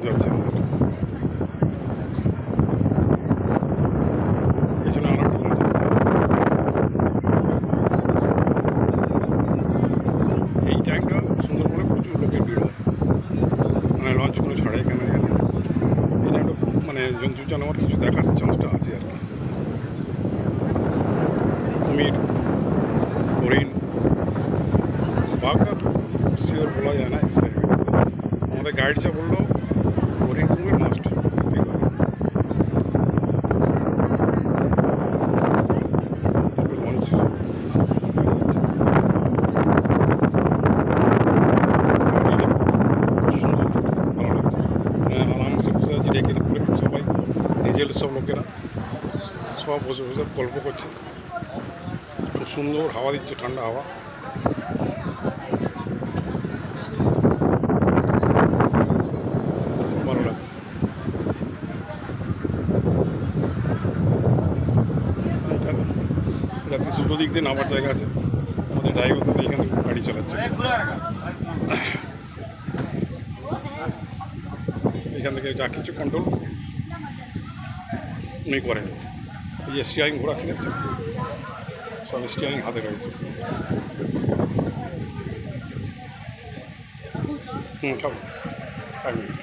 যাচ্ছে পেছনে আর একটা লঞ্চ আসছে। এই টাইমটা সুন্দরবনে প্রচুর লোকের ভিড় হয়, মানে লঞ্চগুলো ছাড়ে এখানে এই টাইমটা মানে জন্তু জানোয়ার কিছু দেখার চান্সটা আছে আর কি। কুমির, হরিণ, বাঘটা শিওর বলা যায় না। আমাদের গাইড যা বললো হরিণ কুমির মাস্ট লঞ্চ ভালো লাগছে, আরামসে বসে আছি ডেকের উপরে, সবাই নিজের সব লোকেরা সব বসে বসে গল্প করছে, খুব সুন্দর হাওয়া দিচ্ছে, ঠান্ডা হাওয়া। ভালো লাগছে। রাত্রে দুটো দিক দিয়ে নামার জায়গা আছে, আমাদের ড্রাইভার তো এখানে গাড়ি চালাচ্ছে, এখান থেকে যা কিছু কন্ট্রোল উনি করেন। এই যে স্টিয়ারিং ঘোরাচ্ছে দেখছেন, সব স্টিয়ারিং হাতে রয়েছে। খাবো 5 মিনিট।